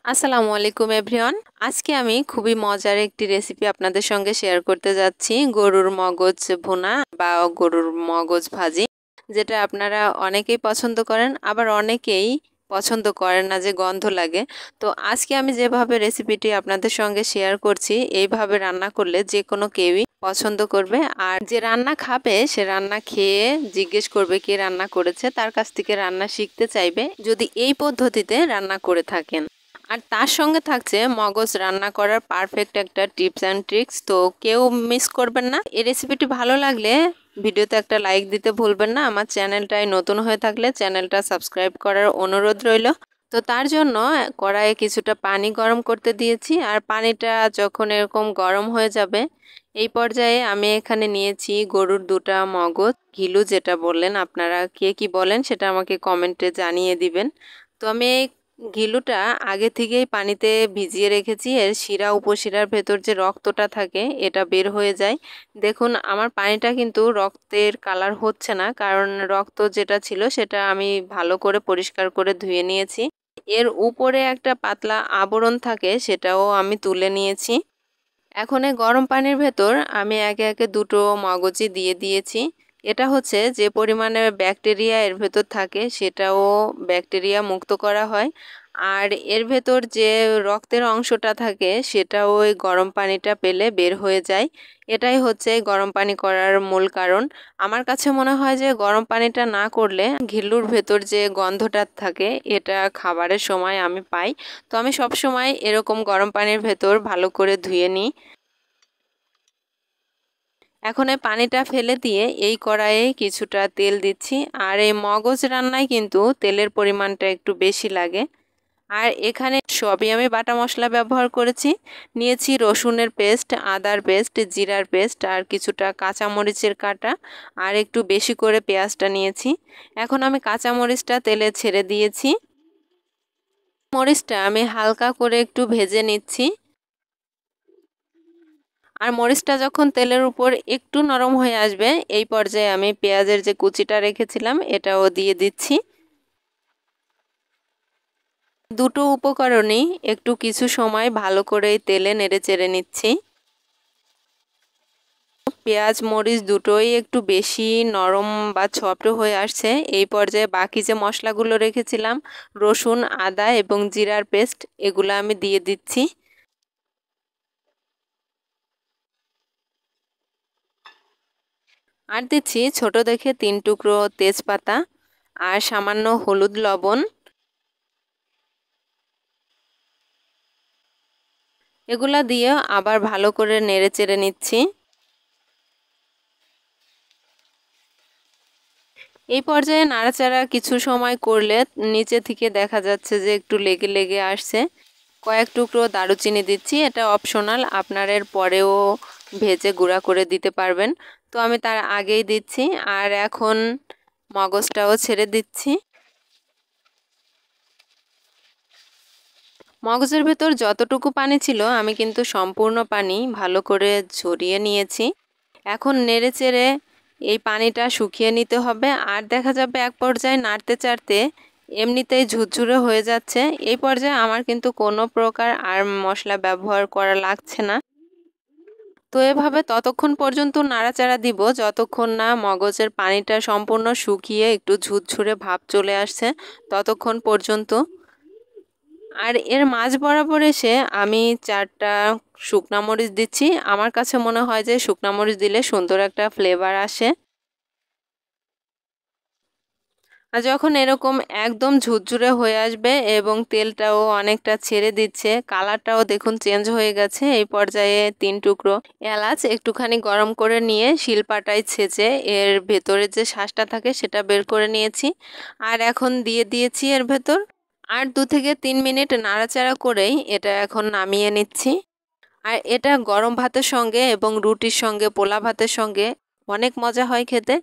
আসসালামু আলাইকুম এভরিওয়ান। আজকে আমি খুবই মজার একটি রেসিপি আপনাদের সঙ্গে শেয়ার করতে যাচ্ছি, গরুর মগজ ভুনা বা গরুর মগজ ভাজি, যেটা আপনারা অনেকেই পছন্দ করেন, আবার অনেকেই পছন্দ করেন না, যে গন্ধ লাগে। তো আজকে আমি যেভাবে রেসিপিটি আপনাদের সঙ্গে শেয়ার করছি, এইভাবে রান্না করলে যে কোনো কেউই পছন্দ করবে, আর যে রান্না খাবে সে রান্না খেয়ে জিজ্ঞেস করবে কে রান্না করেছে, তার কাছ থেকে রান্না শিখতে চাইবে যদি এই পদ্ধতিতে রান্না করে থাকেন। আর তার সঙ্গে থাকছে মগজ রান্না করার পারফেক্ট একটা টিপস অ্যান্ড ট্রিক্স, তো কেউ মিস করবেন না। এই রেসিপিটি ভালো লাগলে ভিডিওতে একটা লাইক দিতে ভুলবেন না। আমার চ্যানেলটায় নতুন হয়ে থাকলে চ্যানেলটা সাবস্ক্রাইব করার অনুরোধ রইল। তো তার জন্য কড়াইয়ে কিছুটা পানি গরম করতে দিয়েছি, আর পানিটা যখন এরকম গরম হয়ে যাবে এই পর্যায়ে আমি এখানে নিয়েছি গরুর দুটা মগজ, ঘিলু যেটা বললেন, আপনারা কে কি বলেন সেটা আমাকে কমেন্টে জানিয়ে দিবেন। তো আমি এই ঘিলুটা আগে থেকেই পানিতে ভিজিয়ে রেখেছি, এর শিরা উপশিরার ভেতর যে রক্তটা থাকে এটা বের হয়ে যায়। দেখুন আমার পানিটা কিন্তু রক্তের কালার হচ্ছে না, কারণ রক্ত যেটা ছিল সেটা আমি ভালো করে পরিষ্কার করে ধুয়ে নিয়েছি। এর উপরে একটা পাতলা আবরণ থাকে, সেটাও আমি তুলে নিয়েছি। এখন এই গরম পানির ভেতর আমি একে একে দুটো মগজই দিয়ে দিয়েছি। এটা হচ্ছে যে পরিমাণে ব্যাকটেরিয়া এর ভেতর থাকে সেটাও ব্যাকটেরিয়া মুক্ত করা হয়, আর এর ভেতর যে রক্তের অংশটা থাকে সেটাও ওই গরম পানিটা পেলে বের হয়ে যায়। এটাই হচ্ছে গরম পানি করার মূল কারণ। আমার কাছে মনে হয় যে গরম পানিটা না করলে ঘিলুর ভেতর যে গন্ধটা থাকে এটা খাবারের সময় আমি পাই। তো আমি সব সময় এরকম গরম পানির ভেতর ভালো করে ধুয়ে নিই। এখন এই পানিটা ফেলে দিয়ে এই কড়াইয়ে কিছুটা তেল দিচ্ছি, আর এই মগজ রান্নায় কিন্তু তেলের পরিমাণটা একটু বেশি লাগে। আর এখানে সবই আমি বাটা মশলা ব্যবহার করেছি। নিয়েছি রসুনের পেস্ট, আদার পেস্ট, জিরার পেস্ট, আর কিছুটা কাঁচামরিচের কাটা, আর একটু বেশি করে পেঁয়াজটা নিয়েছি। এখন আমি কাঁচামরিচটা তেলে ছেড়ে দিয়েছি। মরিচটা আমি হালকা করে একটু ভেজে নিচ্ছি, আর মরিচটা যখন তেলের উপর একটু নরম হয়ে আসবে এই পর্যায়ে আমি পেঁয়াজের যে কুচিটা রেখেছিলাম এটাও দিয়ে দিচ্ছি। দুটো উপকরণই একটু কিছু সময় ভালো করে তেলে নেড়ে চেড়ে নিচ্ছি। পেঁয়াজ মরিচ দুটোই একটু বেশি নরম বা ছোট হয়ে আসছে, এই পর্যায়ে বাকি যে মশলাগুলো রেখেছিলাম রসুন, আদা এবং জিরার পেস্ট, এগুলো আমি দিয়ে দিচ্ছি। আর দিচ্ছি ছোট দেখে 3 টুকরো তেজপাতা, আর সামান্য হলুদ, লবণ। এগুলা দিয়ে আবার ভালো করে নেড়ে চেড়ে নিচ্ছি। এই পর্যায়ে নাড়াচাড়া কিছু সময় করলে নিচে থেকে দেখা যাচ্ছে যে একটু লেগে লেগে আসছে। কয়েক টুকরো দারুচিনি দিচ্ছি, এটা অপশনাল, আপনারা এর পরেও ভেজে গুঁড়া করে দিতে পারবেন। তো আমি তার আগেই দিচ্ছি, আর এখন মগজটাও ছেড়ে দিচ্ছি। মগজের ভেতর যতটুকু পানি ছিল আমি কিন্তু সম্পূর্ণ পানি ভালো করে ঝরিয়ে নিয়েছি। এখন নেড়ে চেড়ে এই পানিটা শুকিয়ে নিতে হবে, আর দেখা যাবে এক পর্যায়ে নাড়তে চাড়তে এমনিতেই ঝুরঝুরে হয়ে যাচ্ছে। এই পর্যায়ে আমার কিন্তু কোনো প্রকার আর মশলা ব্যবহার করা লাগছে না। তো এভাবে ততক্ষণ পর্যন্ত নাড়াচাড়া দিব যতক্ষণ না মগজের পানিটা সম্পূর্ণ শুকিয়ে একটু ঝুরঝুরে ভাব চলে আসছে, ততক্ষণ পর্যন্ত। আর এর মাঝ বরাবর এসে আমি 4টা শুকনা মরিচ দিচ্ছি। আমার কাছে মনে হয় যে শুকনা মরিচ দিলে সুন্দর একটা ফ্লেভার আসে। আর যখন এরকম একদম ঝুরঝুরে হয়ে আসবে এবং তেলটাও অনেকটা ছেড়ে দিচ্ছে, কালারটাও দেখুন চেঞ্জ হয়ে গেছে, এই পর্যায়ে 3 টুকরো এলাচ একটুখানি গরম করে নিয়ে শিলপাটায় ছেঁচে এর ভেতরে যে শাঁসটা থাকে সেটা বের করে নিয়েছি, আর এখন দিয়ে দিয়েছি এর ভেতর। আর 2 থেকে 3 মিনিট নাড়াচাড়া করেই এটা এখন নামিয়ে নিচ্ছি। আর এটা গরম ভাতের সঙ্গে এবং রুটির সঙ্গে, পোলা ভাতের সঙ্গে অনেক মজা হয় খেতে।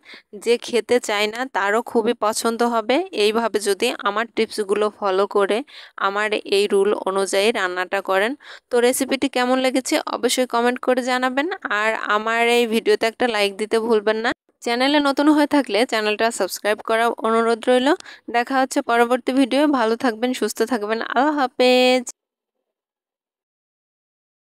যে খেতে চায় না তারও খুবই পছন্দ হবে এইভাবে যদি আমার টিপসগুলো ফলো করে আমার এই রুল অনুযায়ী রান্নাটা করেন। তো রেসিপিটি কেমন লেগেছে অবশ্যই কমেন্ট করে জানাবেন, আর আমার এই ভিডিওতে একটা লাইক দিতে ভুলবেন না। চ্যানেলে নতুন হয়ে থাকলে চ্যানেলটা সাবস্ক্রাইব করার অনুরোধ রইল। দেখা হচ্ছে পরবর্তী ভিডিও। ভালো থাকবেন, সুস্থ থাকবেন, আল্লাহ হাফেজ।